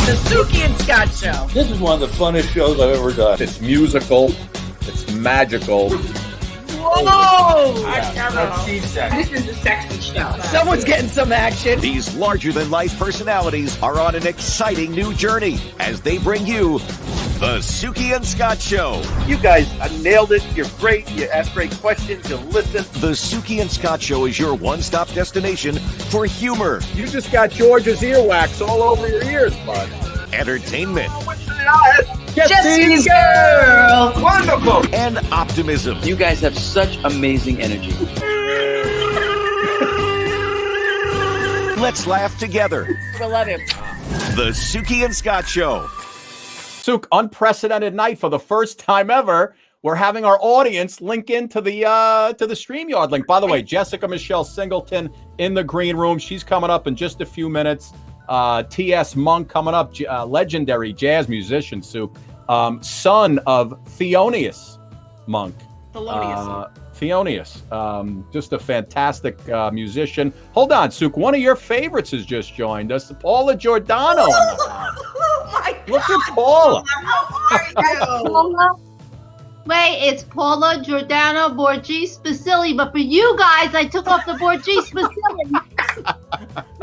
The Suki and Scott Show. This is one of the funnest shows I've ever done. It's musical. It's magical. Whoa! This is a sexy show. Someone's getting some action. These larger-than-life personalities are on an exciting new journey as they bring you the Suki and Scott Show. You guys nailed it. You're great. You ask great questions. You listen. The Suki and Scott Show is your one-stop destination for humor, You just got George's earwax all over your ears, bud. entertainment, Jesse's girl. Wonderful. and optimism. You guys have such amazing energy. Let's laugh together. I love him. The Suki and Scott Show. Suk, unprecedented night for the first time ever. We're having our audience link into the StreamYard link. By the way, Jessica Michelle Singleton in the green room. She's coming up in just a few minutes. T.S. Monk coming up, legendary jazz musician, Suk, son of Thelonious Monk. Thelonious. Just a fantastic musician. Hold on, Suk. One of your favorites has just joined us, Paula Giordano. Oh my God. Look at Paula. How are you? Paula. Wait, it's Paula Giordano Borghese Basili, but for you guys, I took off the Borghese Basili. Now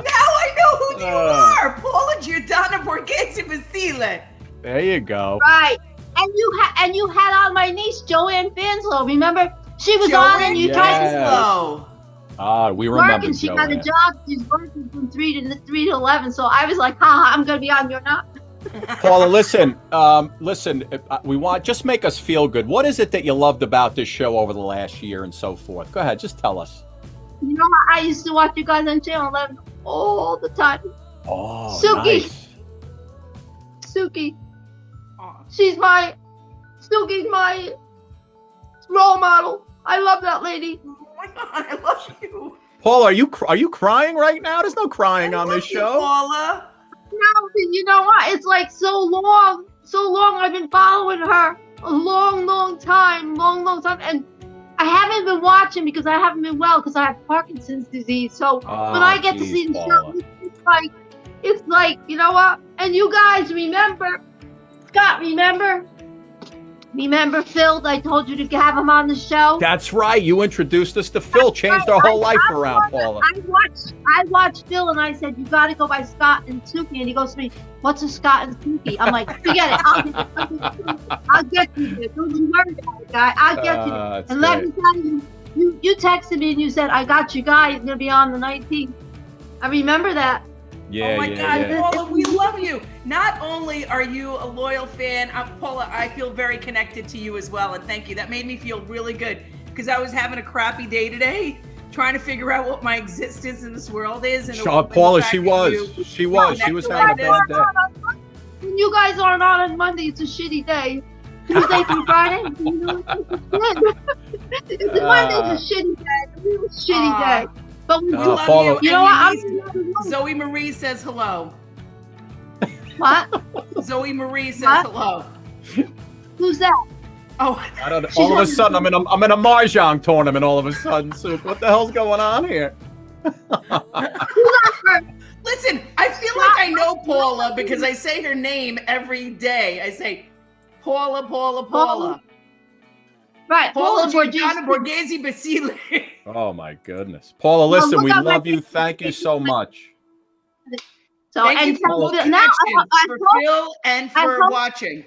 I know who you are. Paula Giordano Borghese Basile. There you go. Right. And you had on my niece, Joanne Fanslow. Remember? She was on and you tried to Slow. We work remember and she Joanne. got a job. She's working from 3 to 11. So I was like, haha, I'm going to be on, you're not. Paula, listen. We want just make us feel good. What is it that you loved about this show over the last year and so forth? Go ahead, just tell us. You know, I used to watch you guys on Channel 11 all the time. Oh, Suki. nice. Suki's my role model. I love that lady. Oh my God, I love you. Paula, are you crying right now? There's no crying on this You, show. Paula. No, you know what? It's like so long. I've been following her a long time, and I haven't been watching because I haven't been well because I have Parkinson's disease. So when I get to see the show, it's like, you know what? And you guys remember, Scott, remember Phil? I told you to have him on the show. That's right. You introduced us to Phil. Changed our whole life around, Paula. I watched Phil and I said, you got to go by Scott and Suki. And he goes to me, what's a Scott and Suki? I'm like, forget it. I'll get you there. Don't you worry about it, guy. I'll get you there. And let me tell you, you texted me and you said, I got you guy. He's going to be on the 19th. I remember that. Yeah, Oh my God, yeah. Paula, we love you. Not only are you a loyal fan, Paula, I feel very connected to you as well, and thank you. That made me feel really good because I was having a crappy day today, trying to figure out what my existence in this world is. And Paula, she was having a bad day. When you guys aren't on Monday, it's a shitty day. Tuesday through Friday, you know, it's Monday's a shitty day. It's a real shitty day. But we love Paula, you. You know what? Zoe Marie says hello. What? Zoe Marie says What? hello. Who's that? Oh, I don't know. All of a sudden, I'm in a mahjong tournament. All of a sudden, Suk, what the hell's going on here? listen, I feel like I know Paula because I say her name every day. I say, Paula. Right, Paula Paula Giordano Borghese Basile. Oh my goodness, Paula! Listen, look we up my love you. Thank you so much. So Thank and you for the now for Phil and for watching.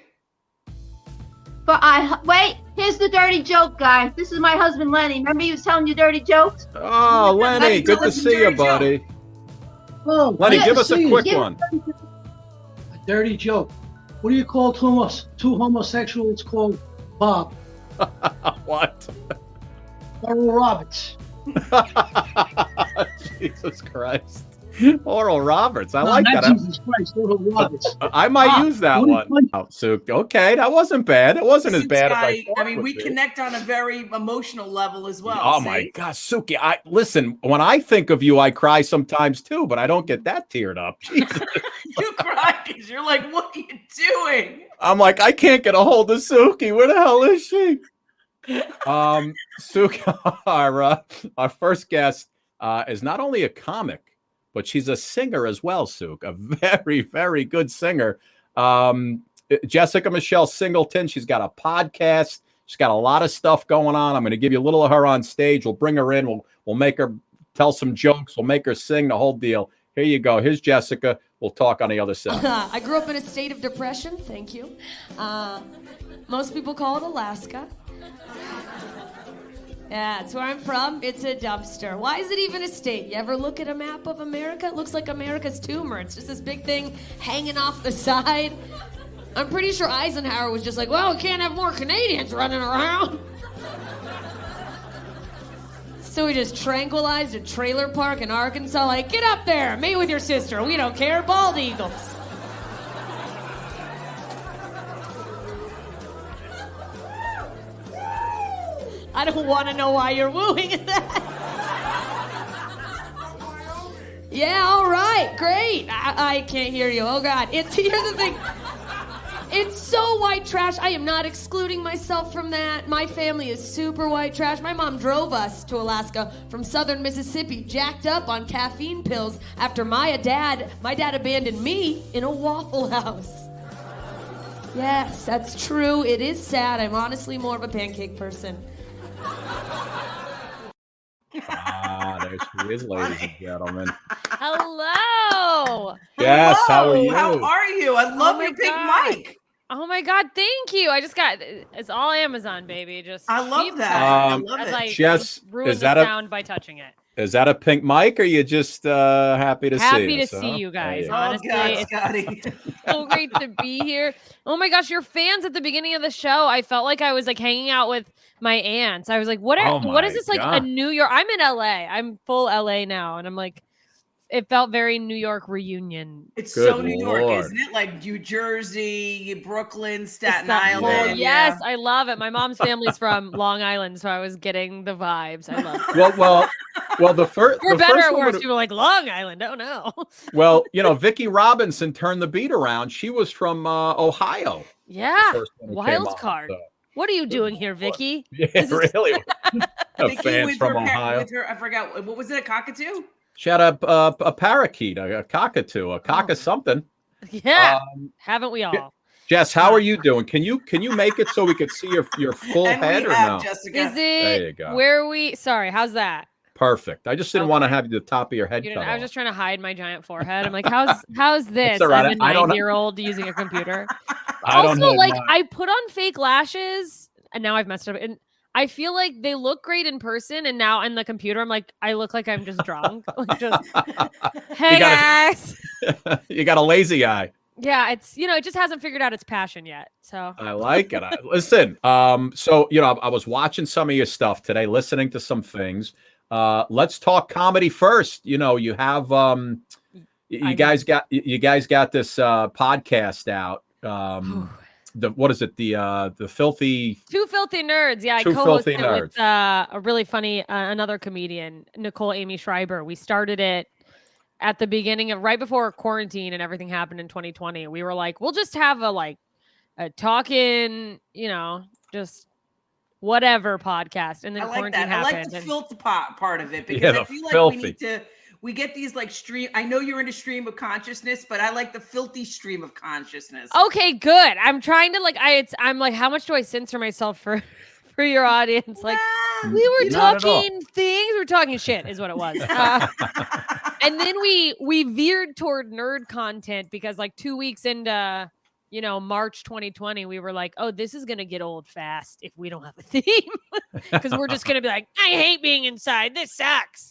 But wait. Here's the dirty joke, guys. This is my husband Lenny. Remember he was telling you dirty jokes? Oh, Lenny, good to see you, buddy. Oh, Lenny, yeah, give us a see, quick yeah. one. a dirty joke. What do you call two homosexuals called Bob? What? Oral Roberts. Jesus Christ. Oral Roberts. I No, like not that. Jesus Christ, Oral Roberts. I might use that what one. fun- Oh, Suk. Okay, that wasn't bad. It wasn't as bad as I Sky, thought. I mean, it we would be. connect on a very emotional level as well. Oh see? my God, Suki! Listen. When I think of you, I cry sometimes too, but I don't get that teared up. Jesus. You cry because you're like, what are you doing? I'm like, I can't get a hold of Suki. Where the hell is she? Suki, our first guest is not only a comic, but she's a singer as well, Suk, a very, very good singer. Jessica Michelle Singleton, she's got a podcast. She's got a lot of stuff going on. I'm going to give you a little of her on stage. We'll bring her in. We'll make her tell some jokes. We'll make her sing the whole deal. Here you go. Here's Jessica. We'll talk on the other side. I grew up in a state of depression. Thank you. Most people call it Alaska. Yeah, it's where I'm from. It's a dumpster. Why is it even a state? You ever look at a map of America? It looks like America's tumor. It's just this big thing hanging off the side. I'm pretty sure Eisenhower was just like, well, we can't have more Canadians running around. So we just tranquilized a trailer park in Arkansas, like, get up there, meet with your sister, we don't care, bald eagles. I don't want to know why you're wooing at that. Yeah, all right, great. I can't hear you, oh God. Here's the thing. It's so white trash. I am not excluding myself from that. My family is super white trash. My mom drove us to Alaska from southern Mississippi, jacked up on caffeine pills after my dad abandoned me in a Waffle House. Yes, that's true. It is sad. I'm honestly more of a pancake person. There she is, ladies and gentlemen. Hello. Yes, how are Hello, you? How are you? I love your pink mic. Oh my God, thank you. I just got, it's all Amazon, baby. Just I love cheap that. stuff. I love As it. I Jess, ruin is the that a sound by touching it. Is that a pink mic, or are you just happy to see us? Happy to see you guys. There Honestly, God, it's Scotty. so great to be here. Oh my gosh, your fans at the beginning of the show. I felt like I was like hanging out with my aunts. I was like, what Oh is my this like God. a New York? I'm in LA. I'm full LA now, and I'm like, it felt very New York reunion. It's Good so New York, Lord. isn't it? Like New Jersey, Brooklyn, Staten It's that whole- Island. yes, I love it. My mom's family's from Long Island, so I was getting the vibes. I love it. Well, the first. We're the better first or one worse. would- People are like Long Island. Oh no. Well, Vicki Robinson turned the beat around. She was from Ohio. Yeah. first one who came Wild on, card. so. What are you doing here, Vicky? Yeah, This is- really. Vicky Fans with from her, Ohio. with her, I forgot, what was it, a cockatoo? She had a parakeet, a cockatoo, a cock of something. Yeah. Haven't we all? Jess, how are you doing? Can you make it so we could see your full And head we or have no? Jessica. Is There you it go. where we? Sorry, how's that? Perfect. I just didn't want to have the top of your head cut I was off. just trying to hide my giant forehead. I'm like, how's this? all right. I'm a I don't- 9-year-old using a computer. I don't Also, have like, mine. I put on fake lashes, and now I've messed up. And I feel like they look great in person, and now on the computer, I'm like, I look like I'm just drunk. Like, just, hey You gotta- guys. You got a lazy eye. Yeah, it's it just hasn't figured out its passion yet. So I like it. Listen, so I was watching some of your stuff today, listening to some things. Let's talk comedy first. You have you guys got this podcast out. What is it? The filthy Two Filthy Nerds. Yeah, I Two co-hosted Filthy it Nerds. with a really funny another comedian, Nicole Amy Schreiber. We started it at the beginning of right before quarantine and everything happened in 2020. We were like, we'll just have a talking, just whatever podcast. And then I like quarantine that. I like happened. the and- filth part of it because Yeah, I the feel like filthy. we get these like stream. I know you're into stream of consciousness, but I like the filthy stream of consciousness. Okay, good. I'm trying to I'm like, how much do I censor myself for your audience? Like, we were Not at all. talking things. We were talking shit, is what it was. And then we veered toward nerd content because 2 weeks into March 2020, we were like, oh, this is gonna get old fast if we don't have a theme because we're just gonna be like, I hate being inside. This sucks.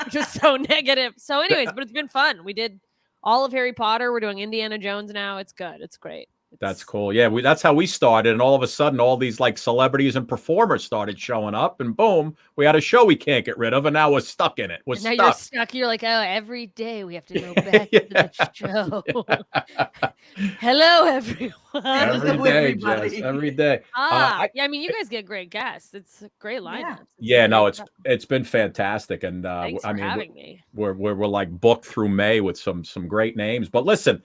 Just so negative. So, anyways, but it's been fun. We did all of Harry Potter. We're doing Indiana Jones now. It's good. It's great. That's cool. Yeah, that's how we started, and all of a sudden, all these celebrities and performers started showing up, and boom, we had a show we can't get rid of, and now we're stuck in it. We're And now stuck. you're stuck. You're like, oh, every day we have to go back to the show. Hello, everyone. Every Hello, day, everybody. Jess. Every day. Yeah, I mean, you guys get great guests. It's a great lineup. Yeah, no, it's been fantastic, and Thanks for having me. we're like booked through May with some great names. But listen,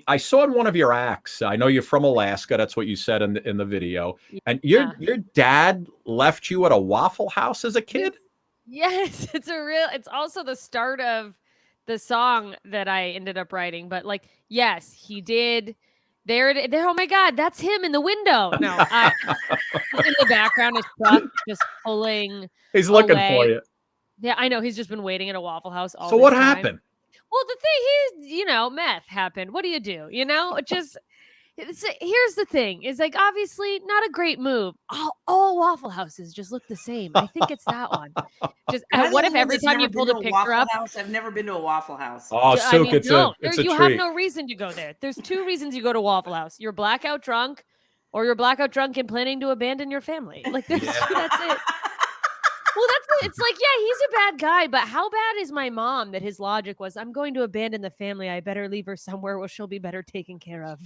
I saw in one of your acts. I know you're from Alaska. That's what you said in the video. And your dad left you at a Waffle House as a kid. Yes, it's also the start of the song that I ended up writing. But like, yes, he did. There. Oh my God, that's him in the window. No, in the background is Chuck just pulling He's looking for away. you. Yeah, I know. He's just been waiting at a Waffle House all So this what time. happened? Well, the thing is, meth happened. What do? It just here's the thing: is like obviously not a great move. All Waffle Houses just look the same. I think it's that one. Just Am I the what only if one every that's time never you been pulled to a a picture Waffle up? House? I've never been to a Waffle House. Oh, I Sook, mean, it's don't. a You treat. have no reason to go there. There's two reasons you go to Waffle House: you're blackout drunk, or you're blackout drunk and planning to abandon your family. Like that's it. Well, it's like, yeah, he's a bad guy, but how bad is my mom that his logic was, I'm going to abandon the family. I better leave her somewhere where she'll be better taken care of.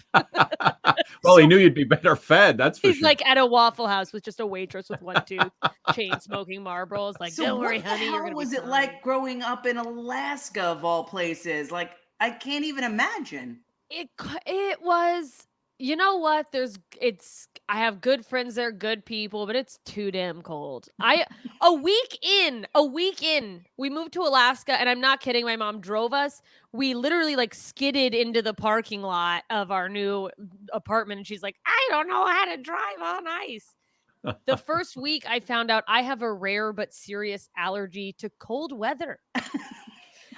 Well, he knew you'd be better fed. That's for He's sure. like at a Waffle House with just a waitress with one tooth, chain smoking Marlboros. Like, So don't worry, what the honey, you're hell gonna was be it fine. like growing up in Alaska of all places? Like, I can't even imagine. It was, you know what? I have good friends there, good people, but it's too damn cold. A week in, we moved to Alaska, and I'm not kidding. My mom drove us. We literally like skidded into the parking lot of our new apartment, and she's like, I don't know how to drive on ice. The first week I found out I have a rare but serious allergy to cold weather.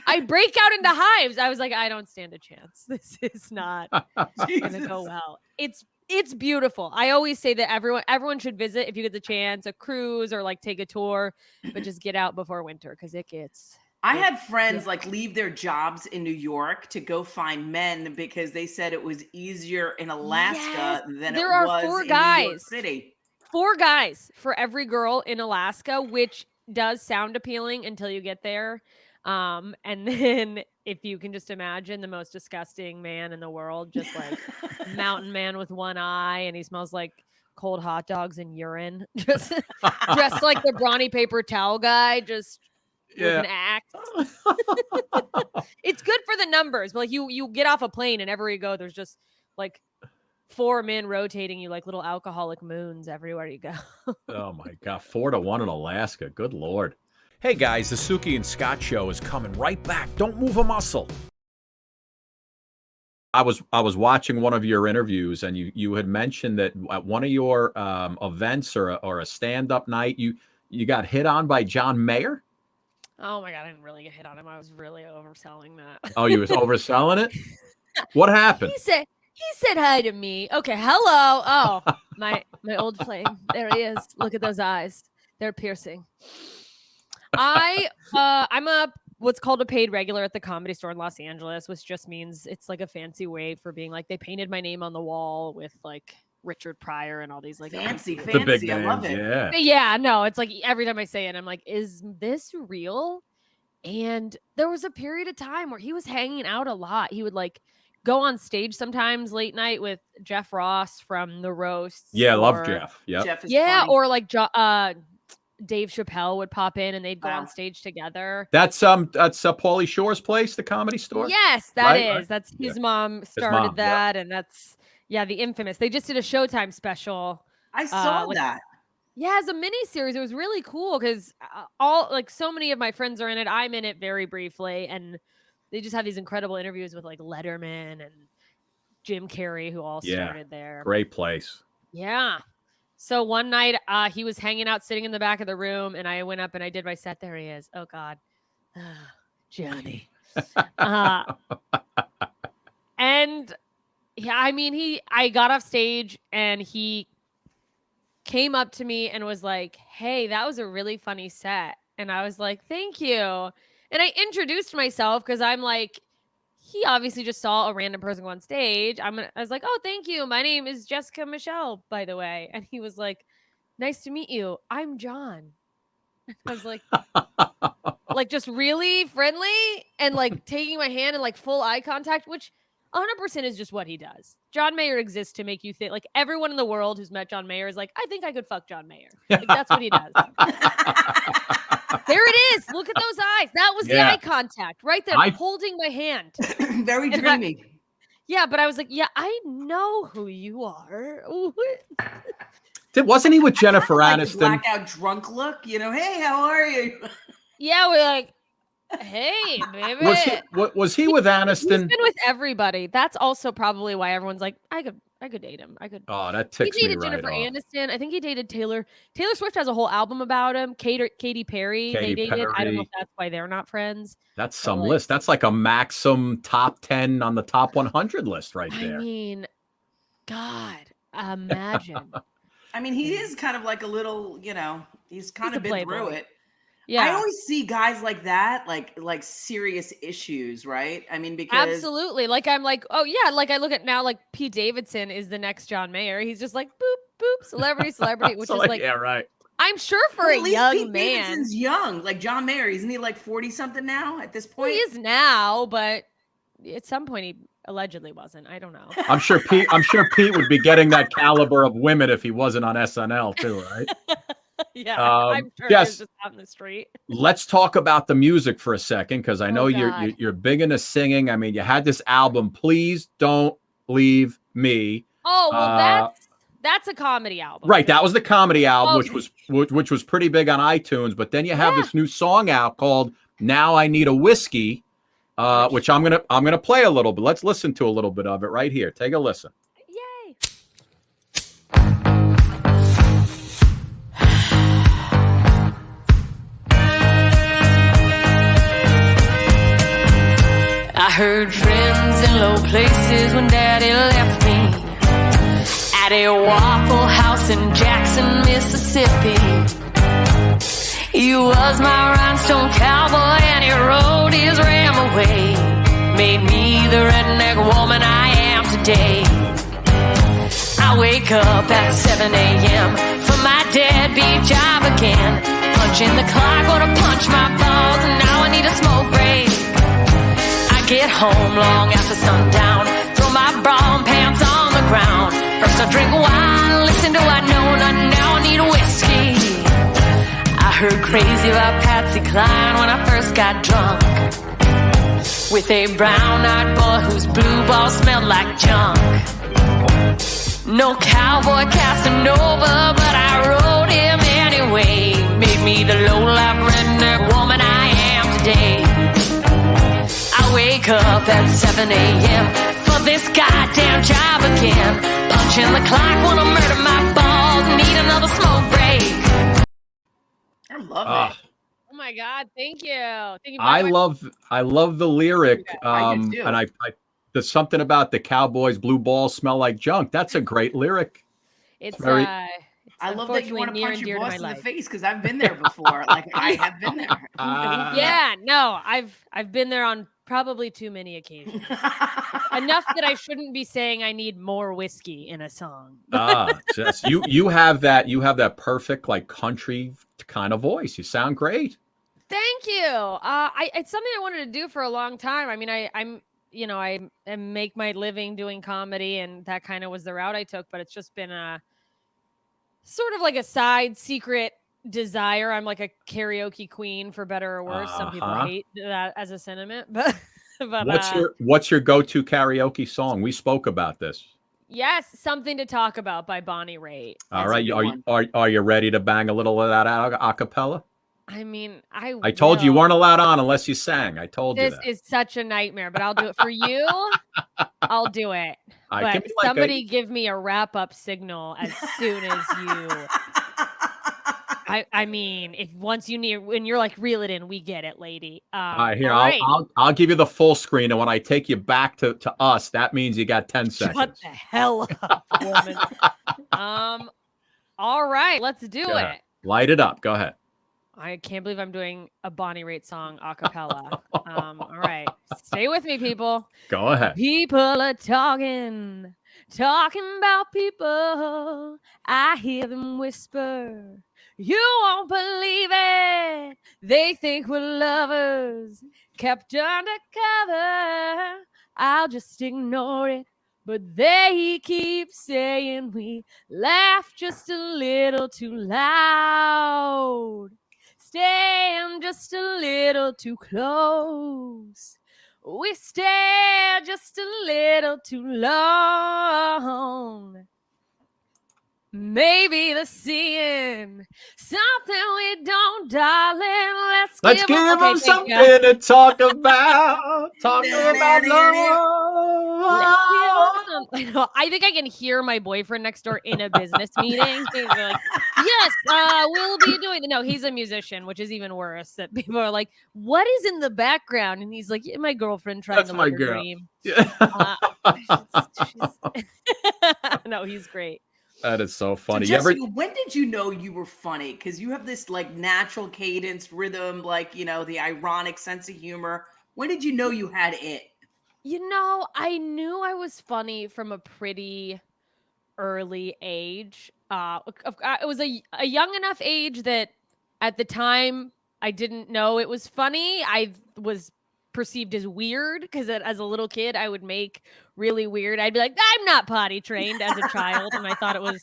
I break out into hives. I was like, I don't stand a chance. This is not gonna go well. It's beautiful. I always say that everyone should visit if you get the chance, a cruise or like take a tour, but just get out before winter because it gets. I had friends like leave their jobs in New York to go find men because they said it was easier in Alaska than there it are was 4 in New York guys. City. 4 guys for every girl in Alaska, which does sound appealing until you get there. And then if you can just imagine the most disgusting man in the world, just like mountain man with one eye, and he smells like cold hot dogs and urine, just dressed like the brawny paper towel guy, just with an axe. It's good for the numbers, but like you get off a plane and everywhere you go, there's just like 4 men rotating you like little alcoholic moons everywhere you go. Oh my God, 4-1 in Alaska. Good Lord. Hey guys, the Suki and Scott show is coming right back. Don't move a muscle. I was watching one of your interviews, and you had mentioned that at one of your events or a stand-up night, you got hit on by John Mayer. Oh my God, I didn't really get hit on him. I was really overselling that. Oh, you was overselling it? What happened? He said hi to me. Okay, hello. Oh, my old flame. There he is. Look at those eyes. They're piercing. I'm what's called a paid regular at the Comedy Store in Los Angeles, which just means it's like a fancy way for being like they painted my name on the wall with like Richard Pryor and all these like fancy. The big I love names, it. yeah. But yeah, no, it's like every time I say it, I'm like, is this real? And there was a period of time where he was hanging out a lot. He would like go on stage sometimes late night with Jeff Ross from The Roasts. Yeah, I love Jeff. Yep. Jeff is Yeah, funny. or like Dave Chappelle would pop in and they'd go on stage together. That's Pauly Shore's place, the Comedy Store. Yes, that Right, is. right. That's his mom started that, and that's the Infamous. They just did a Showtime special. I saw that. Yeah, as a mini series, it was really cool because all like so many of my friends are in it. I'm in it very briefly, and they just have these incredible interviews with like Letterman and Jim Carrey, who all started there. Great place. Yeah. So one night, he was hanging out, sitting in the back of the room, and I went up and I did my set. There he is. Oh God, Johnny. And yeah, I mean, I got off stage and he came up to me and was like, "Hey, that was a really funny set." And I was like, "Thank you." And I introduced myself because I'm like, he obviously just saw a random person go on stage. I was like, "Oh, thank you. My name is Jessica Michelle, by the way." And he was like, "Nice to meet you. I'm John." I was like just really friendly and like taking my hand and like full eye contact, which 100% is just what he does. John Mayer exists to make you think like everyone in the world who's met John Mayer is like, I think I could fuck John Mayer. Like that's what he does. There it is. Look at those eyes. That was the eye contact right there, holding my hand. Very dreamy. Yeah, but I was like, yeah, I know who you are. Wasn't he with Jennifer Like the Aniston? blackout drunk look, hey, how are you? Yeah, we're like, hey, baby. Was he with He's Aniston? been with everybody. That's also probably why everyone's like, I could date him. Oh, that He ticks me dated right Jennifer off. Aniston. I think he dated Taylor. Taylor Swift has a whole album about him. Katy Perry, they Katy dated. I don't know Perry. if that's why they're not friends. That's but, some like, list. That's like a Maxim top 10 on the top 100 list right I there. mean, God, imagine. I mean, he is kind of like a little, he's kind of a been through playboy. it. Yeah. I always see guys like that, like serious issues, right? I mean, because Absolutely. Like I'm like, oh yeah, like I look at now, like Pete Davidson is the next John Mayer. He's just like boop, boop, celebrity, which is like, yeah, right. I'm sure for well, a at least young Pete man. Davidson's young, like John Mayer. Isn't he like 40 something now at this point? Well, he is now, but at some point he allegedly wasn't. I don't know. I'm sure Pete would be getting that caliber of women if he wasn't on SNL too, right? Yeah, I'm sure he yes. was just out in the street. Let's talk about the music for a second, because I know God. you're big into singing. I mean, you had this album, Please Don't Leave Me. Oh, well, that's a comedy album. Right, that was the comedy album, Okay. which was pretty big on iTunes. But then you have this new song out called "Now I Need a Whiskey," which I'm gonna play a little bit. Let's listen to a little bit of it right here. Take a listen. Yay! I heard friends in low places when Daddy left me at a Waffle House in Jackson, Mississippi. He was my rhinestone cowboy and he rode his ram away, made me the redneck woman I am today. I wake up at 7 a.m. for my deadbeat job again, punching the clock, wanna punch my balls, and now I need a smoke break. Get home long after sundown, throw my bra and pants on the ground. First I drink wine, listen to I know not, now I need a whiskey. I heard crazy about Patsy Cline when I first got drunk, with a brown-eyed boy whose blue balls smelled like junk. No cowboy Casanova, but I rode him anyway, made me the low-life redneck woman I am today. I wake up at 7 a.m. for this goddamn job again, punching the clock, wanna murder my balls, need another smoke break. I love it. Oh my God! Thank you. Thank you. I love the lyric. I do too. And I there's something about the Cowboys' blue balls smell like junk. That's a great lyric. It's very. I love that you want to near punch and your dear to boss my in the life. face, because I've been there before. Like I have been there. Yeah, no, I've been there on probably too many occasions. Enough that I shouldn't be saying I need more whiskey in a song. Jess, you have that perfect like country kind of voice. You sound great. Thank you. It's something I wanted to do for a long time. I mean, I make my living doing comedy, and that kind of was the route I took. But it's just been a sort of like a side secret desire. I'm like a karaoke queen, for better or worse. Some people hate that as a sentiment, but what's your go-to karaoke song? We spoke about this. Yes, Something to Talk About by Bonnie Raitt. All right, are you ready to bang a little of that a cappella? I mean, I told you weren't allowed on unless you sang. I told you that. This is such a nightmare, but I'll do it for you. I'll do it. But somebody give me a wrap-up signal as soon as you. I mean, when you're like, reel it in, we get it, lady. All right, here, I'll give you the full screen, and when I take you back to us, that means you got 10 seconds. Shut the hell up, woman. All right, let's do it. Light it up. Go ahead. I can't believe I'm doing a Bonnie Raitt song a cappella. All right. Stay with me, people. Go ahead. People are talking about people. I hear them whisper. You won't believe it. They think we're lovers, kept undercover. I'll just ignore it. But they keep saying we laugh just a little too loud. Stand just a little too close. We stare just a little too long. Maybe the seeing something we don't, darling. Let's give okay, them thank something you. to talk about. Talking about love. I know. I think I can hear my boyfriend next door in a business meeting. He's like, "Yes, we'll be doing." No, he's a musician, which is even worse. That people are like, "What is in the background?" And he's like, yeah, "My girlfriend trying That's to my live her girl. dream." Yeah. No, he's great. That is so So funny. Jessica, when did you know you were funny? Because you have this like natural cadence, rhythm, like the ironic sense of humor. When did you know you had it? I knew I was funny from a pretty early age. It was a young enough age that at the time I didn't know it was funny. I was perceived as weird because as a little kid I would make really weird. I'd be like, I'm not potty trained as a child, and I thought it was.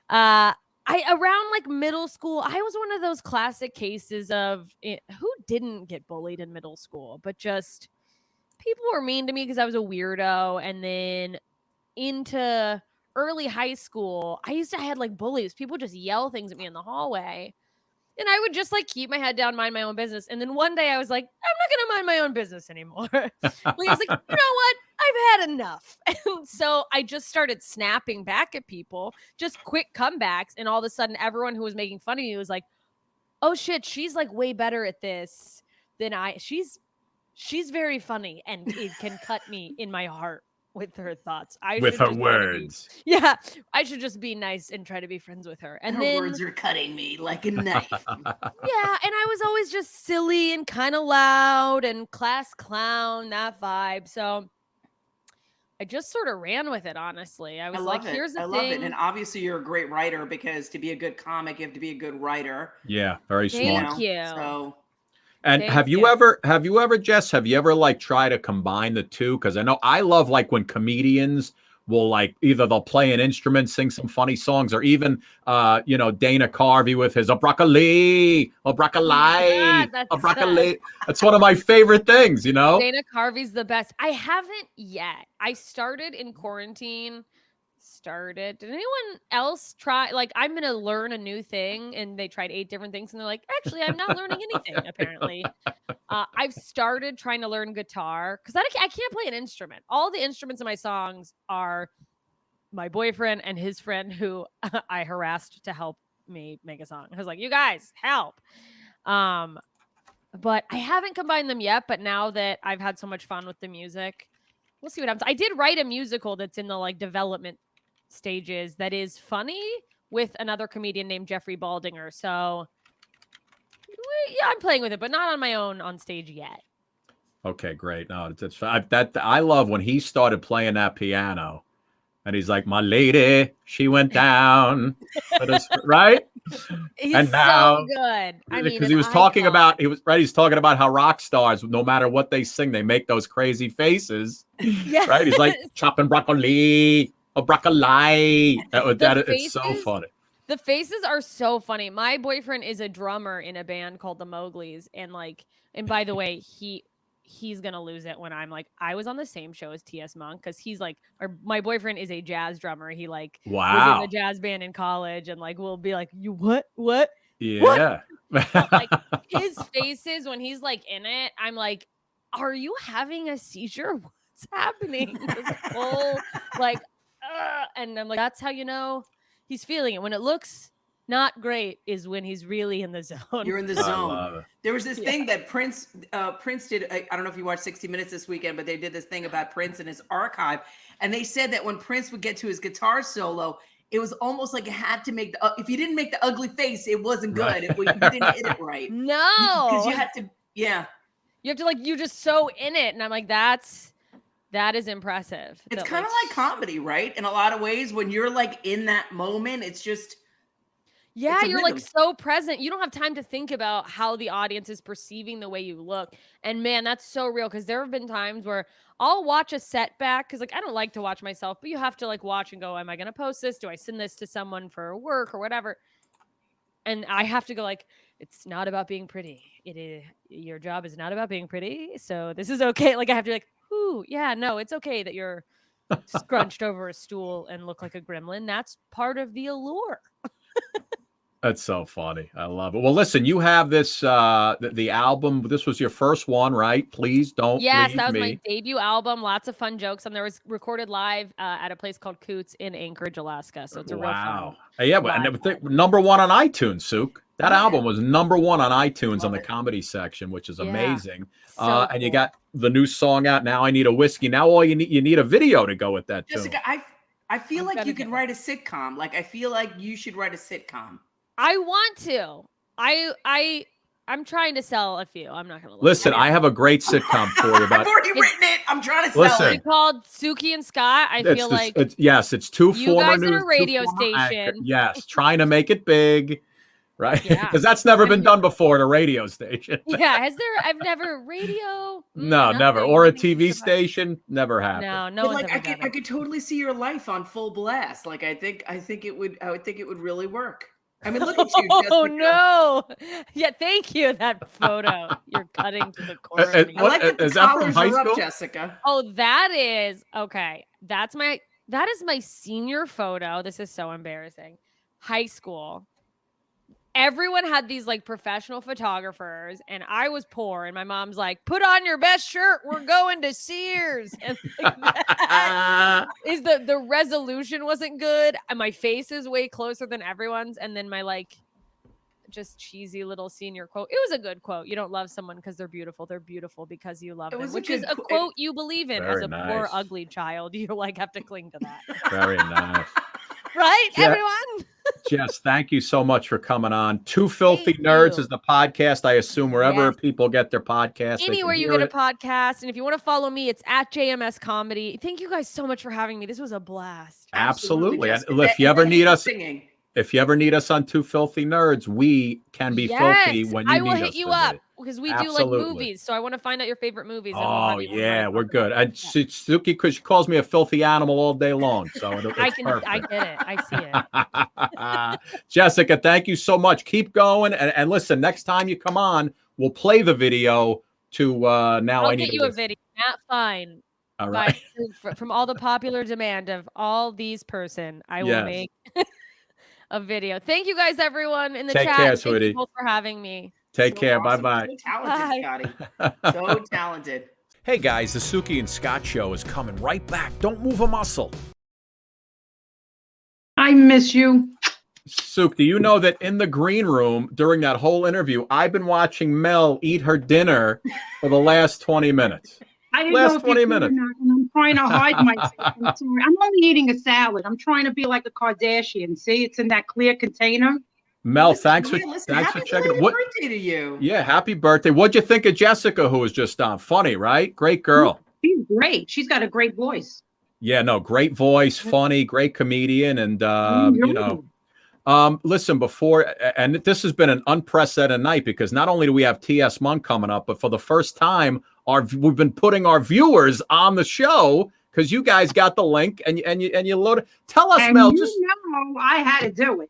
I around like middle school, I was one of those classic cases of who didn't get bullied in middle school, but just people were mean to me because I was a weirdo, and then into early high school, I had like bullies. People just yell things at me in the hallway. And I would just like keep my head down, mind my own business. And then one day I was like, I'm not going to mind my own business anymore. Like, I was like, you know what? I've had enough. And so I just started snapping back at people, just quick comebacks. And all of a sudden, everyone who was making fun of me was like, oh shit, she's like way better at this than she's very funny and it can cut me in my heart with her thoughts. I with should her just try to be words. Yeah, I should just be nice and try to be friends with her. And Her then words are cutting me like a knife. yeah, and I was always just silly and kind of loud and class clown, that vibe. So I just sort of ran with it, honestly. I was like, here's the I love it. thing. And obviously you're a great writer because to be a good comic, you have to be a good writer. Yeah, very smart. Thank you. So And Thank have you ever, Jess, have you ever like try to combine the two? Because I know I love like when comedians will like either they'll play an instrument, sing some funny songs, or even Dana Carvey with his a broccoli, Oh my God, a broccoli. That's one of my favorite things, Dana Carvey's the best. I haven't yet. I started in quarantine. Did anyone else try? Like, I'm gonna learn a new thing, and they tried 8 different things, and they're like, actually, I'm not learning anything. Apparently, I've started trying to learn guitar because I can't play an instrument. All the instruments in my songs are my boyfriend and his friend who I harassed to help me make a song. I was like, you guys, help. But I haven't combined them yet. But now that I've had so much fun with the music, we'll see what happens. I did write a musical that's in the like development stages that is funny with another comedian named Jeffrey Baldinger. So yeah, I'm playing with it, but not on my own on stage yet. Okay, great. No, I love when he started playing that piano, and he's like, "My lady, she went down," right? He's and now, so good. I mean, because he was talking about he's talking about how rock stars, no matter what they sing, they make those crazy faces. Yeah. Right? He's like chopping broccoli, a broccoli. It's so funny. The faces are so funny. My boyfriend is a drummer in a band called the Mowglis, and by the way, he's gonna lose it when I'm like, I was on the same show as T.S. Monk because he's like, my boyfriend is a jazz drummer. He was in the jazz band in college, and like we'll be like, you what? Yeah. But, like his faces when he's like in it, I'm like, are you having a seizure? What's happening? This whole like, and I'm like, that's how you know he's feeling it. When it looks not great is when he's really in the zone. You're in the zone. There was this thing that Prince did. I don't know if you watched 60 Minutes this weekend, but they did this thing about Prince and his archive. And they said that when Prince would get to his guitar solo, it was almost like it had to make if you didn't make the ugly face, it wasn't good. Right. You didn't hit it right. No. Because you had to, yeah. You have to you're just so in it. And I'm like, that is impressive. It's kind of like comedy, right? In a lot of ways, when you're like in that moment, it's just. Yeah, you're like so present. You don't have time to think about how the audience is perceiving the way you look. And man, that's so real because there have been times where I'll watch a setback because I don't like to watch myself, but you have to watch and go, am I going to post this? Do I send this to someone for work or whatever? And I have to go it's not about being pretty. It is your job is not about being pretty. So this is okay. I have to ooh, yeah, no, it's okay that you're scrunched over a stool and look like a gremlin. That's part of the allure. That's so funny. I love it. Well, listen, you have this the album. This was your first one, right? Please don't Yes, leave that was me. my debut album. Lots of fun jokes. And there was recorded live at a place called Coots in Anchorage, Alaska. So it's a real fun. Yeah, but and number one on iTunes, Sook. That album was number one on iTunes on the comedy section, which is amazing. So and you got the new song out, Now I Need a Whiskey. Now all you need a video to go with that too. Jessica, I feel like you could write a sitcom. Like I feel like you should write a sitcom. I want to. I'm trying to sell a few. I'm not gonna lie. Listen, I have a great sitcom for you. I've already written it. I'm trying to sell it. It's called Suki and Scott. I feel like it's two you former guys in a radio station. station. Yes, trying to make it big, right? Yeah. Because that's never been done before at a radio station. Yeah, I've never radio. No, never. Or a TV station, never happened. No But, one's like ever done I could totally see your life on full blast. Like I think it would really work. I mean, look at you. Oh Jessica. no! Yeah, thank you. That photo you're cutting to the corner. I like that the is that from collars high are up, school? Jessica. Oh, that is okay. That is my senior photo. This is so embarrassing. High school. Everyone had these like professional photographers, and I was poor. And my mom's like, "Put on your best shirt. We're going to Sears." And like, that is the resolution wasn't good. And my face is way closer than everyone's. And then my like just cheesy little senior quote. It was a good quote. You don't love someone because they're beautiful. They're beautiful because you love them, which is a quote you believe in as a poor, ugly child. You like have to cling to that. Very nice. Right, Yeah. everyone? Jess, thank you so much for coming on. Two Filthy Nerds is the podcast. I assume wherever people get their podcasts. Anywhere you get a podcast. And if you want to follow me, it's at JMS Comedy. Thank you guys so much for having me. This was a blast. Absolutely. And if you ever need us, on Two Filthy Nerds, we can be filthy when you need us. I will hit you up because we do like movies. So I want to find out your favorite movies. And Oh, yeah, we're good. And Suki, because she calls me a filthy animal all day long. So it's I perfect. get it. I see it. Jessica, thank you so much. Keep going. And listen, next time you come on, we'll play the video to Now I'll I Need get you a video. Not fine. All right. From all the popular demand of all these person, I will make a video. Thank you guys, everyone in the Take chat. care, Thank sweetie. you both for having me. Take care. Awesome. Bye-bye. So talented, Scotty. So talented. Hey, guys, the Suki and Scott Show is coming right back. Don't move a muscle. I miss you. Sook, do you know that in the green room during that whole interview, I've been watching Mel eat her dinner for the last 20 minutes? I didn't Last know if 20 you could minutes. or not, and I'm trying to hide myself. I'm sorry. I'm only eating a salad. I'm trying to be like a Kardashian. See, it's in that clear container. Mel, thanks for happy checking. belated birthday to you. Yeah, happy birthday. What'd you think of Jessica, who was just on? Funny, right? Great girl. She's great. She's got a great voice. Yeah, no, great voice, funny, great comedian, and listen, and this has been an unprecedented night because not only do we have T.S. Monk coming up, but for the first time, we've been putting our viewers on the show because you guys got the link and you loaded. Tell us, And Mel. I had to do it.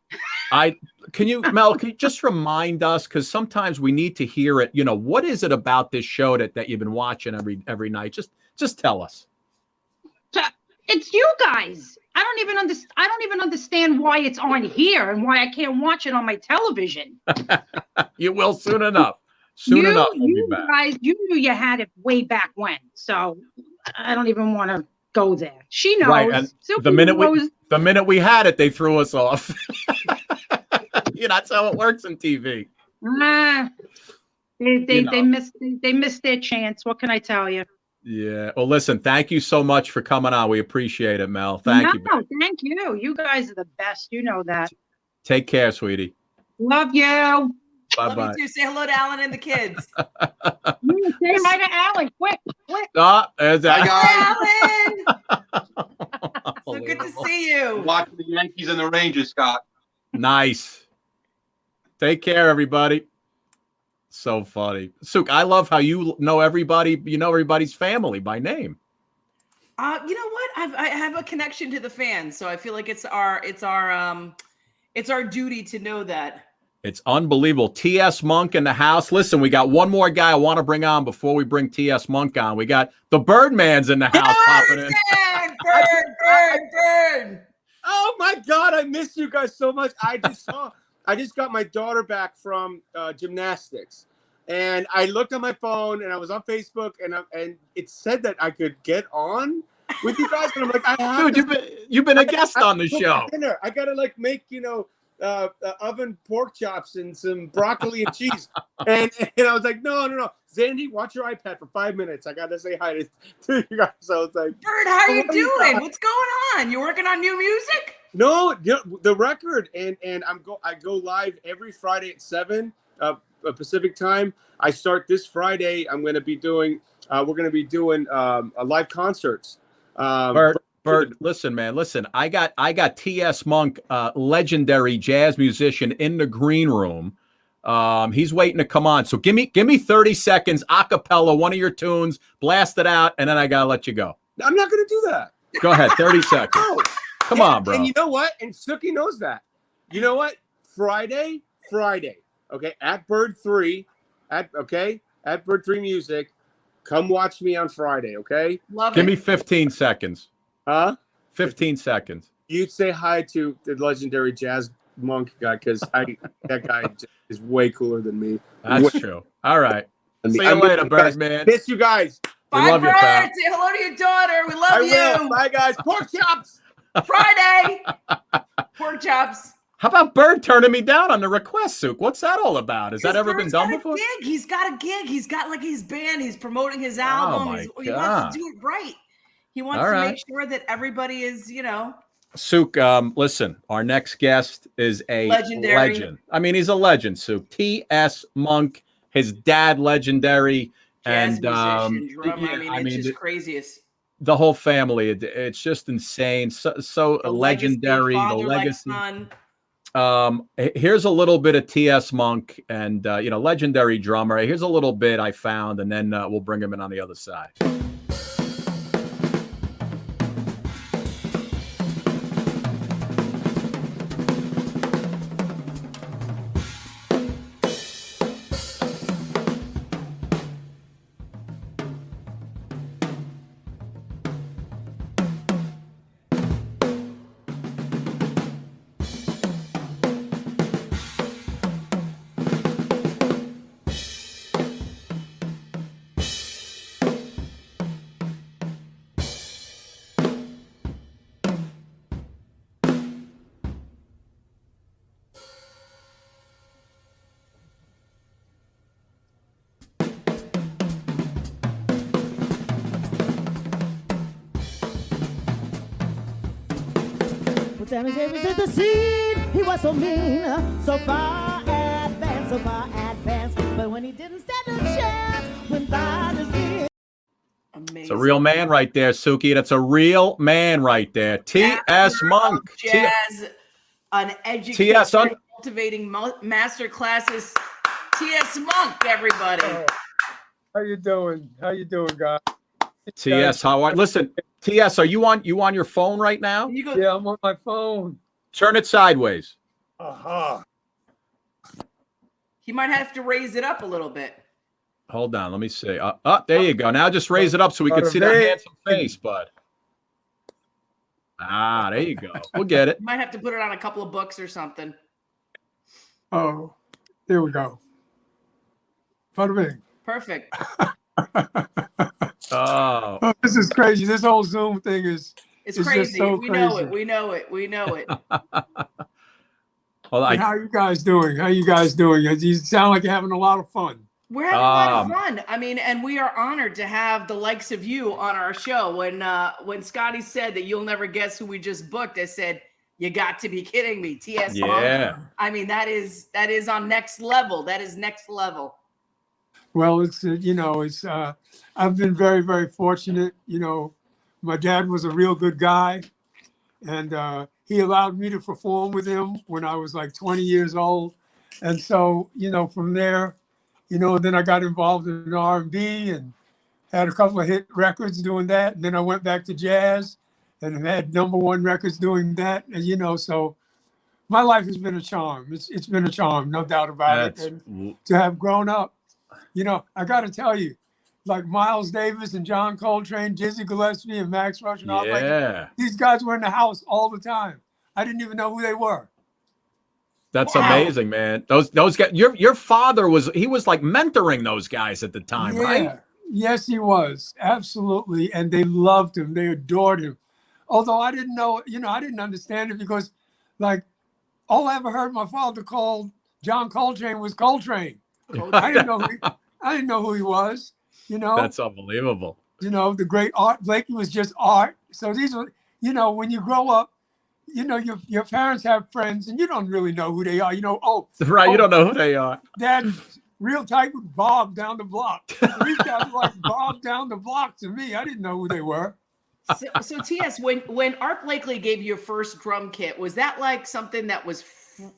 Mel, can you just remind us, because sometimes we need to hear it. What is it about this show that you've been watching every night? Just tell us. It's you guys. I don't even understand why it's on here and why I can't watch it on my television. You will soon enough. Soon enough, we'll be back. Guys, you knew you had it way back when, so I don't even want to go there. She knows. Right, and the minute we had it, they threw us off. That's how it works in TV. They missed their chance. What can I tell you? Yeah. Well, listen, thank you so much for coming on. We appreciate it, Mel. Thank you. Thank you. You guys are the best. You know that. Take care, sweetie. Love you. Bye-bye. Love you too. Say hello to Alan and the kids. Say hi to Alan. Quick. There's that. Alan. So good to see you. Watching the Yankees and the Rangers, Scott. Nice. Take care, everybody. So funny. Sook, I love how you know everybody. You know everybody's family by name. You know what? I have a connection to the fans, so I feel like it's our duty to know that. It's unbelievable. T.S. Monk in the house. Listen, we got one more guy I want to bring on before we bring T.S. Monk on. We got the Birdman's in the house popping in. That's miss you guys so much. I just got my daughter back from gymnastics, and I looked on my phone and I was on Facebook, and it said that I could get on with you guys, and I'm like, I have Dude, you've been a guest on the show. Dinner. I gotta like make oven pork chops and some broccoli and cheese, and I was like, no, Zandy, watch your iPad for 5 minutes. I gotta say hi to you guys. So it's like, Bert, how are you doing? What's going on? You working on new music? No, the record, and I go live every Friday at 7 Pacific time. I start this Friday. I'm going to be doing. We're going to be doing live concerts. Bert, listen, man, listen. I got T.S. Monk, legendary jazz musician, in the green room. He's waiting to come on. So give me 30 seconds, a cappella, one of your tunes, blast it out, and then I gotta let you go. I'm not going to do that. Go ahead, 30 seconds. No. Come on, bro. And you know what? And Suki knows that. You know what? Friday. Okay, at Bird 3, at Bird 3 Music. Come watch me on Friday, okay? Give me 15 seconds. Huh? 15 seconds. You'd say hi to the legendary jazz monk guy, because that guy is way cooler than me. That's true. All right. See you later, Bird, man. Miss you guys. We love you, pal. Say hello to your daughter. We love you. Will. Bye, guys. Pork chops. Friday. Pork chops. How about Bird turning me down on the request, Souk? What's that all about? Has that ever been done before? He's got a gig. He's got like his band. He's promoting his album. He wants to do it right. He wants to make sure that everybody is, Souk, listen, our next guest is a legend. I mean, he's a legend, Souk. T.S. Monk, his dad, legendary. Jazz And musician, drummer. It's just craziest. The whole family, it's just insane. So legendary. The legacy. Here's a little bit of T.S. Monk and legendary drummer. Here's a little bit I found, and then we'll bring him in on the other side. Sammy Davis at the scene. He was so mean, so far advanced. But when he didn't stand a chance, when by his ear. Amazing. It's a real man right there, Suki. That's a real man right there. T.S. Monk. Jazz, an educator, cultivating master classes. T.S. Monk, everybody. How you doing? How you doing, guys? T.S., how are you? Listen, T.S., are you on your phone right now? Yeah, I'm on my phone. Turn it sideways. He might have to raise it up a little bit. Hold on, let me see. There you go. Now just raise it up so we can see that handsome face, bud. There you go. We'll get it. You might have to put it on a couple of books or something. Oh, there we go. Perfect. Oh, this is crazy. This whole Zoom thing is crazy. Just so we crazy. know it. Well, how are you guys doing? You sound like you're having a lot of fun. We're having a lot of fun. I mean, and we are honored to have the likes of you on our show. When Scotty said that you'll never guess who we just booked, I said, you got to be kidding me. T.S. Yeah. Monk. I mean, that is on next level. That is next level. Well, it's I've been very, very fortunate. My dad was a real good guy, and he allowed me to perform with him when I was like 20 years old. And so, from there, then I got involved in R&B and had a couple of hit records doing that. And then I went back to jazz and had #1 records doing that. And, so my life has been a charm. It's been a charm, no doubt about it. And to have grown up, I got to tell you, like Miles Davis and John Coltrane, Dizzy Gillespie and Max Rush and all these guys were in the house all the time. I didn't even know who they were. That's Wow. amazing, man. Those guys. Your father was like mentoring those guys at the time, right? Yes, he was. Absolutely. And they loved him. They adored him. Although I didn't know, I didn't understand it because, like, all I ever heard my father call John Coltrane was Coltrane. I didn't know who he was, That's unbelievable. The great Art Blakey was just Art. So these were, when you grow up, your parents have friends and you don't really know who they are. You don't know who they are. Dad's real tight with Bob down the block. These guys were like Bob down the block to me. I didn't know who they were. So TS, when Art Blakely gave you your first drum kit, was that like something that was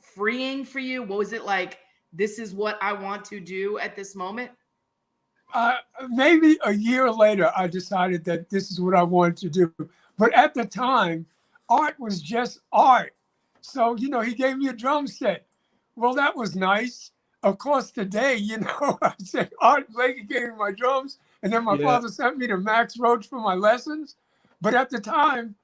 freeing for you? What was it like? This is what I want to do at this moment? Maybe a year later, I decided that this is what I wanted to do. But at the time, Art was just Art. So, he gave me a drum set. Well, that was nice. Of course, today, I said Art Blakey gave me my drums, and then my father sent me to Max Roach for my lessons. But at the time,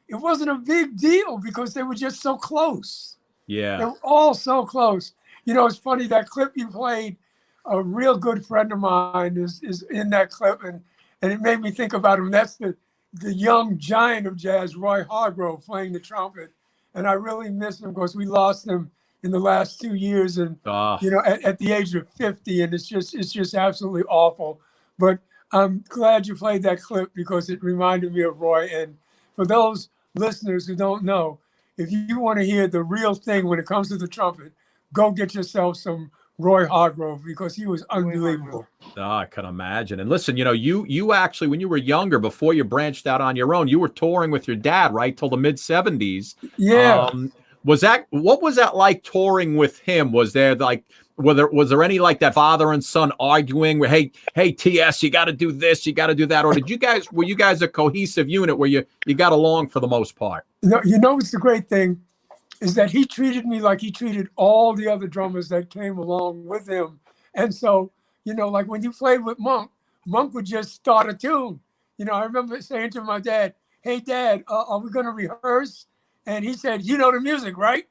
it wasn't a big deal because they were just so close. Yeah. They were all so close. It's funny, that clip you played, a real good friend of mine is in that clip, and it made me think about him. That's the young giant of jazz, Roy Hargrove, playing the trumpet. And I really miss him because we lost him in the last 2 years, and at the age of 50, and it's just absolutely awful. But I'm glad you played that clip because it reminded me of Roy. And for those listeners who don't know, if you want to hear the real thing when it comes to the trumpet, go get yourself some Roy Hargrove because he was unbelievable. Oh, I can imagine. And listen, you actually, when you were younger, before you branched out on your own, you were touring with your dad, right, till the mid 70s. Yeah. What was that like touring with him? Was there was there any like that father and son arguing where, hey, TS, you got to do this, you got to do that? Or were you guys a cohesive unit where you got along for the most part? It's the great thing is that he treated me like he treated all the other drummers that came along with him. And so, like when you played with Monk would just start a tune. I remember saying to my dad, hey, Dad, are we going to rehearse? And he said, you know the music, right?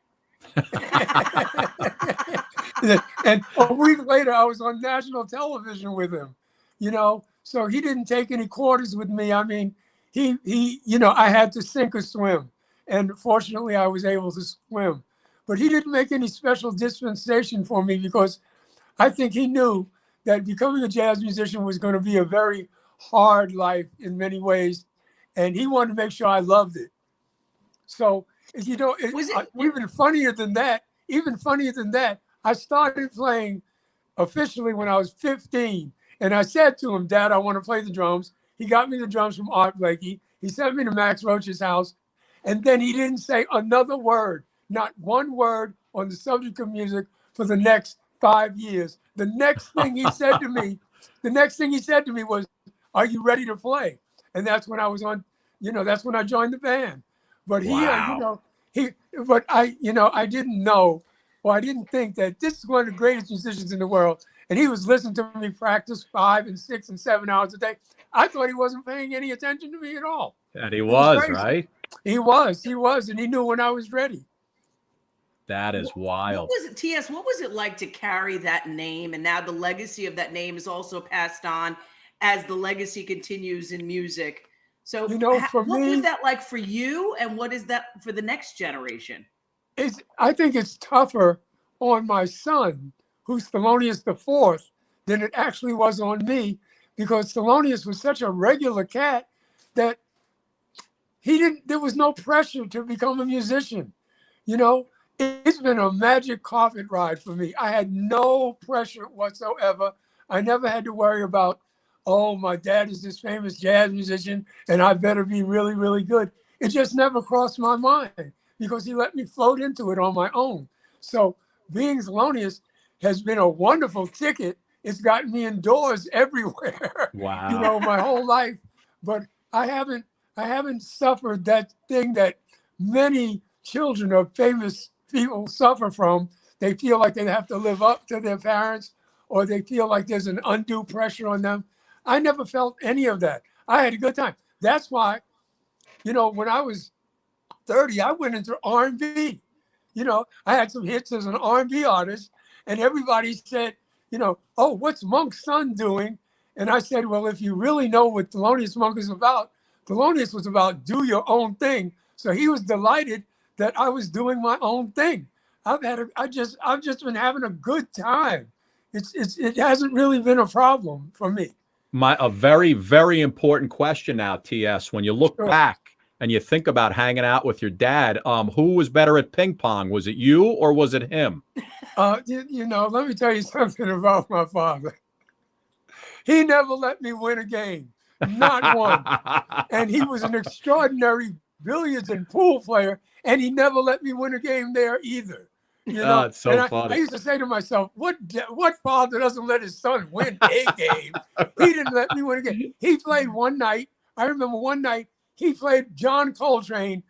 And a week later, I was on national television with him, so he didn't take any quarters with me. I mean, he I had to sink or swim. And fortunately, I was able to swim. But he didn't make any special dispensation for me because I think he knew that becoming a jazz musician was going to be a very hard life in many ways. And he wanted to make sure I loved it. So, even funnier than that, I started playing officially when I was 15. And I said to him, Dad, I want to play the drums. He got me the drums from Art Blakey. He sent me to Max Roach's house. And then he didn't say another word, not one word on the subject of music for the next 5 years. The next thing he said to me was, are you ready to play? And that's when I was that's when I joined the band. But I didn't know, or I didn't think that this is one of the greatest musicians in the world. And he was listening to me practice 5 and 6 and 7 hours a day. I thought he wasn't paying any attention to me at all. And he was right? He was, and he knew when I was ready. That is wild. TS, what was it like to carry that name? And now the legacy of that name is also passed on as the legacy continues in music. So what was that like for you? And what is that for the next generation? I think it's tougher on my son, who's Thelonious IV, than it actually was on me, because Thelonious was such a regular cat that there was no pressure to become a musician. It's been a magic carpet ride for me. I had no pressure whatsoever. I never had to worry about, oh, my dad is this famous jazz musician and I better be really, really good. It just never crossed my mind because he let me float into it on my own. So being Thelonious has been a wonderful ticket. It's gotten me indoors everywhere. Wow. My whole life. But I haven't suffered that thing that many children of famous people suffer from. They feel like they have to live up to their parents, or they feel like there's an undue pressure on them. I never felt any of that. I had a good time. That's why, when I was 30, I went into R&B. You know, I had some hits as an R&B artist, and everybody said, you know, oh, what's Monk's son doing? And I said, well, if you really know what Thelonious Monk is about, Thelonious was about do your own thing. So he was delighted that I was doing my own thing. I've just been having a good time. It hasn't really been a problem for me. A very, very important question now, TS. When you look Sure. back and you think about hanging out with your dad, who was better at ping pong? Was it you or was it him? You know, let me tell you something about my father. He never let me win a game, not one. And he was an extraordinary billiards and pool player, and he never let me win a game there either. You know, It's so and funny. I used to say to myself, what father doesn't let his son win a game? He didn't let me win a game. He played one night. I remember one night he played John Coltrane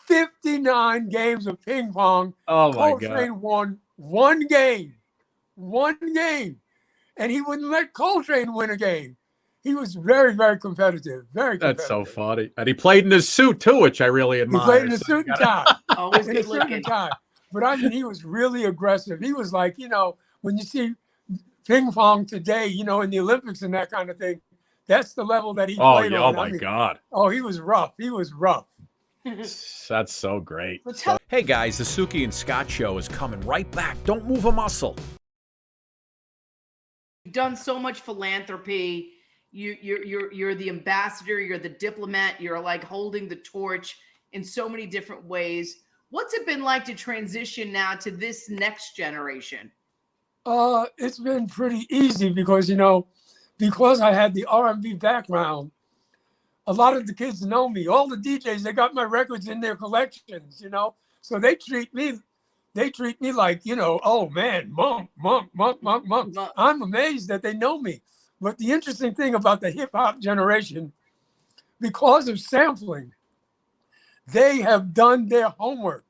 59 games of ping pong. Oh my Coltrane God. won one game. And he wouldn't let Coltrane win a game. He was very, very competitive. Very competitive. That's so funny. And he played in his suit too, which I really admire. He played in a suit and tie. Always In a good suit and looking. tie. But I mean, he was really aggressive. He was like, you know, when you see ping pong today, you know, in the Olympics and that kind of thing, that's the level that he played yeah, on. oh my God. Oh, he was rough. He was rough. That's so great. Hey guys, the Suki and Scott show is coming right back. Don't move a muscle. You've done so much philanthropy. You're the ambassador. You're the diplomat. You're like holding the torch in so many different ways. What's it been like to transition now to this next generation? It's been pretty easy because, you know, because I had the R&B background, a lot of the kids know me. All the DJs, they got my records in their collections, you know. So they treat me like, you know, oh man, Monk. I'm amazed that they know me. But the interesting thing about the hip hop generation, because of sampling, they have done their homework.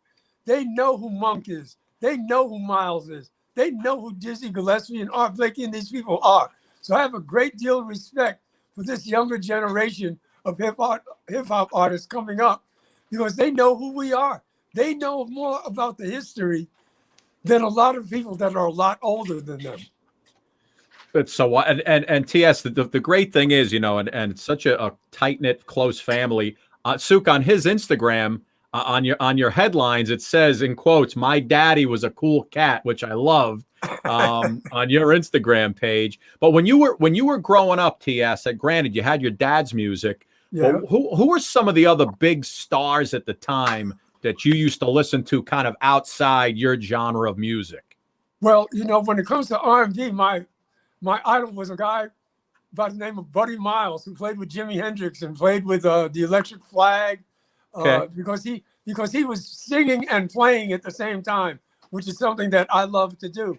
They know who Monk is. They know who Miles is. They know who Dizzy Gillespie and Art Blakey and these people are. So I have a great deal of respect for this younger generation of hip hop artists coming up because they know who we are. They know more about the history than a lot of people that are a lot older than them. It's so and TS, the great thing is, you know, and it's such a tight-knit, close family. Suk, on his Instagram, on your headlines, it says in quotes, "My daddy was a cool cat," which I loved on your Instagram page. But when you were growing up, TS, granted you had your dad's music, Yeah. but who were some of the other big stars at the time that you used to listen to, kind of outside your genre of music? Well, you know, when it comes to R&B, my idol was a guy by the name of Buddy Miles, who played with Jimi Hendrix and played with the Electric Flag, because he was singing and playing at the same time, which is something that I love to do.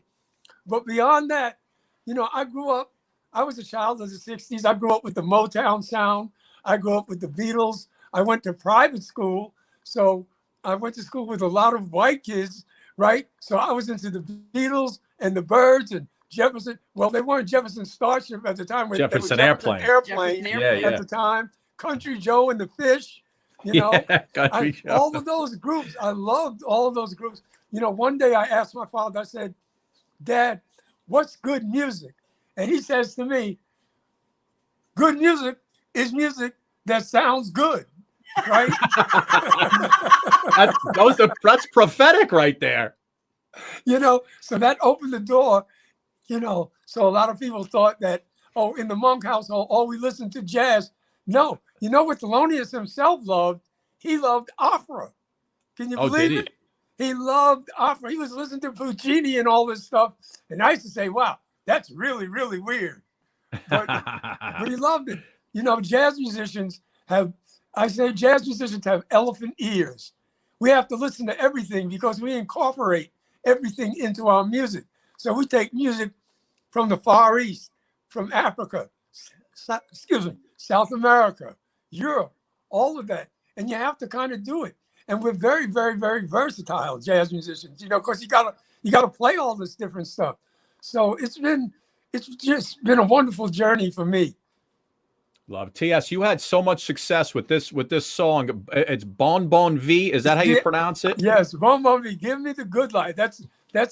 But beyond that, you know, I was a child of the 60s. I grew up with the Motown sound. I grew up with the Beatles. I went to private school. So I went to school with a lot of white kids, right? So I was into the Beatles and the Byrds and Jefferson. Well, they weren't Jefferson Starship at the time. Jefferson they were Airplane. Airplane at the time. Country Joe and the Fish, you know. Country Joe. All of those groups. I loved all of those groups. You know, one day I asked my father, I said, "Dad, what's good music?" And he says to me, "Good music is music that sounds good." Right? That's prophetic right there. You know, so that opened the door, you know. So a lot of people thought that, oh, in the Monk household, oh, we listened to jazz. No, you know what Thelonious himself loved? He loved opera. Can you believe it? He loved opera. He was listening to Puccini and all this stuff. And I used to say, wow, that's really, really weird. But he loved it. You know, jazz musicians have elephant ears. We have to listen to everything because we incorporate everything into our music. So we take music from the Far East, from Africa, South America, Europe, all of that. And you have to kind of do it. And we're very, very, very versatile jazz musicians, you know, because you gotta play all this different stuff. So it's just been a wonderful journey for me. Love TS. You had so much success with this song. It's Bon Bon V. Is that how you pronounce it? Yes, Bon Bon V. Give me the good life. That's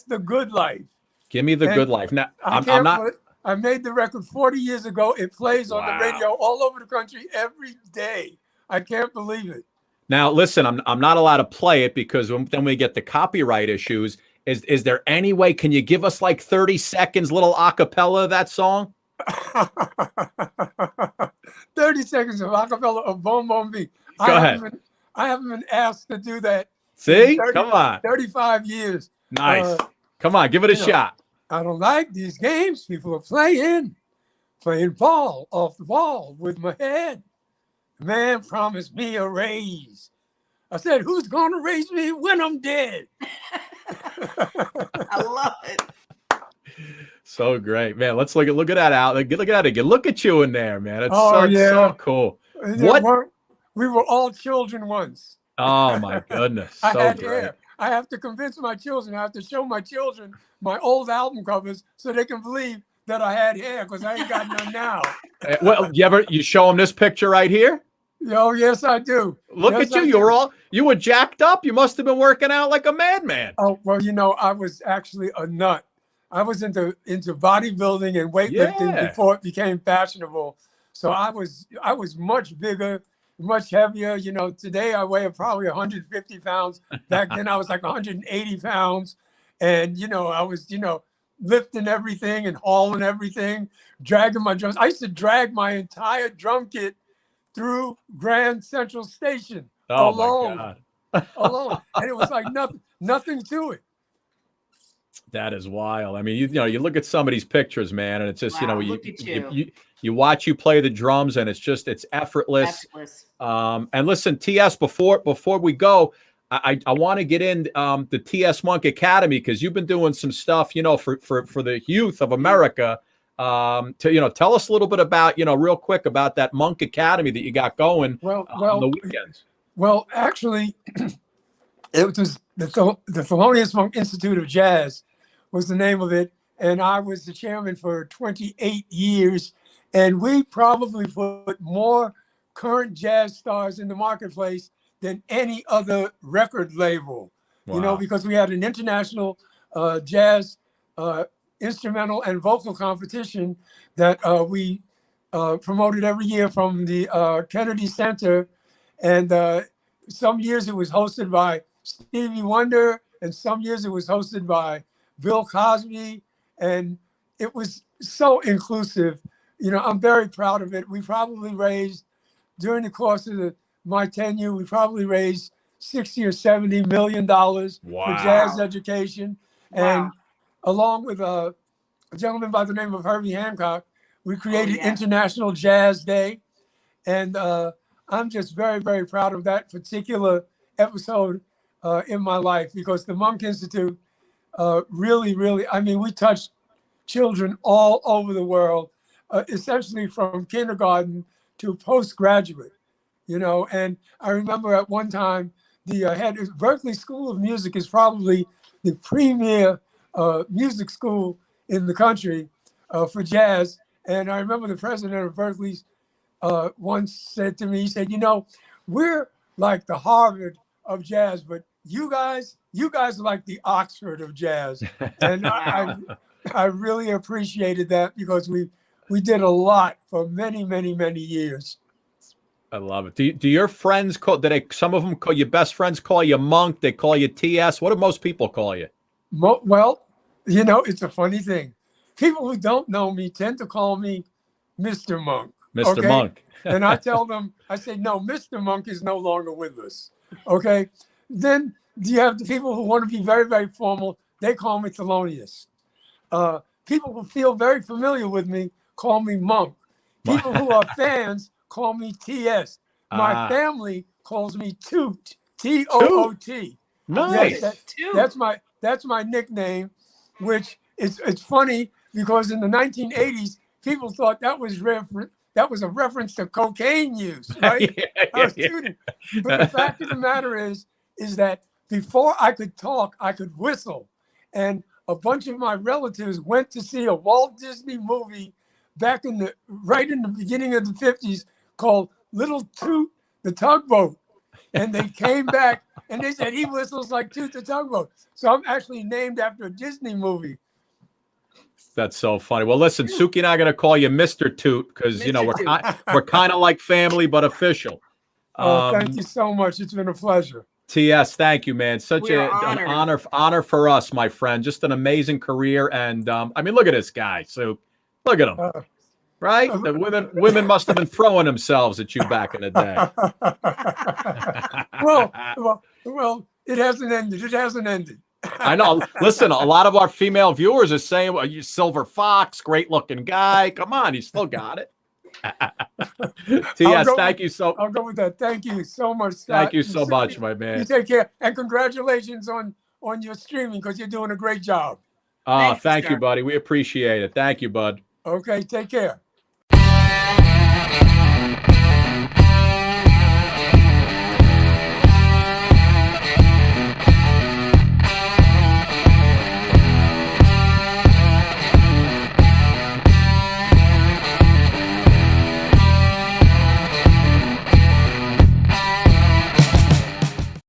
the good life. Give me the And good life. Now I'm not. I made the record 40 years ago. It plays on the radio all over the country every day. I can't believe it. Now listen, I'm not allowed to play it because then we get the copyright issues. Is there any way? Can you give us like 30 seconds, little acapella of that song? 30 seconds of acapella of Bon Bon V. Go ahead. I haven't been asked to do that. See? Come on. 35 years. Nice. Come on, give it a shot. I don't like these games people are playing ball off the ball with my head. The man promised me a raise. I said, who's going to raise me when I'm dead? I love it. So great, man. Let's look at that out. Look at that again. Look at you in there, man. It's so cool. What? We were all children once. Oh my goodness. I So had great. hair. I have to convince my children. I have to show my children my old album covers so they can believe that I had hair because I ain't got none now. Well, you show them this picture right here? Oh, yes, I do. Look Yes, at you. You were jacked up. You must have been working out like a madman. Oh, well, I was actually a nut. I was into bodybuilding and weightlifting before it became fashionable. So I was much bigger, much heavier. Today I weigh probably 150 pounds. Back then I was like 180 pounds. And, I was, lifting everything and hauling everything, dragging my drums. I used to drag my entire drum kit through Grand Central Station alone. My God. Alone. And it was like nothing to it. That is wild. I mean, you look at some of these pictures, man, and it's just, look at you watch you play the drums and it's effortless. And listen, TS, before we go, I want to get in the TS Monk Academy because you've been doing some stuff, for the youth of America. Tell us a little bit about, real quick about that Monk Academy that you got going on the weekends. Well, actually, it was the Thelonious Monk Institute of Jazz was the name of it. And I was the chairman for 28 years. And we probably put more current jazz stars in the marketplace than any other record label, because we had an international jazz instrumental and vocal competition that we promoted every year from the Kennedy Center. And some years it was hosted by Stevie Wonder, and some years it was hosted by Bill Cosby. And it was so inclusive. I'm very proud of it. We probably raised, during the course of my tenure, we probably raised $60 or $70 million for jazz education. And along with a gentleman by the name of Herbie Hancock, we created International Jazz Day. And I'm just very, very proud of that particular episode in my life because the Monk Institute really, we touched children all over the world, essentially from kindergarten to postgraduate. And I remember at one time, the head of Berklee School of Music is probably the premier music school in the country for jazz. And I remember the president of Berklee once said to me, he said, we're like the Harvard of jazz, but you guys are like the Oxford of jazz. And I really appreciated that because we did a lot for many, many, many years. I love it. Do your friends some of them call your best friends call you Monk? They call you TS. What do most people call you? Well, it's a funny thing. People who don't know me tend to call me Mr. Monk. Mr. Monk. And I tell them, I say, no, Mr. Monk is no longer with us. Okay. Then you have the people who want to be very, very formal. They call me Thelonious. People who feel very familiar with me call me Monk. People who are fans call me TS. My family calls me Toot. Toot. Nice. Yes, that's my nickname, which it's funny because in the 1980s, people thought that was a reference to cocaine use, right? I was tooting. But the fact of the matter is that before I could talk, I could whistle. And a bunch of my relatives went to see a Walt Disney movie back right in the beginning of the 50s called Little Toot the Tugboat. And they came back and they said he whistles like Toot the Tugboat. So I'm actually named after a Disney movie. That's so funny. Well, listen, Suki and I are going to call you Mr. Toot because, you know, we're kind of like family, but official. Thank you so much. It's been a pleasure. TS, thank you, man. Such an honor for us, my friend. Just an amazing career. And I mean, look at this guy. So look at him. Right? The women must have been throwing themselves at you back in the day. well, it hasn't ended. It hasn't ended. I know. Listen, a lot of our female viewers are saying, well, you Silver Fox, great looking guy. Come on, you still got it. TS, thank you so. I'll go with that. Thank you so much, Scott. Thank you so much, my man. You take care, and congratulations on your streaming because you're doing a great job. Thank you, buddy. We appreciate it. Thank you, bud. Okay, take care.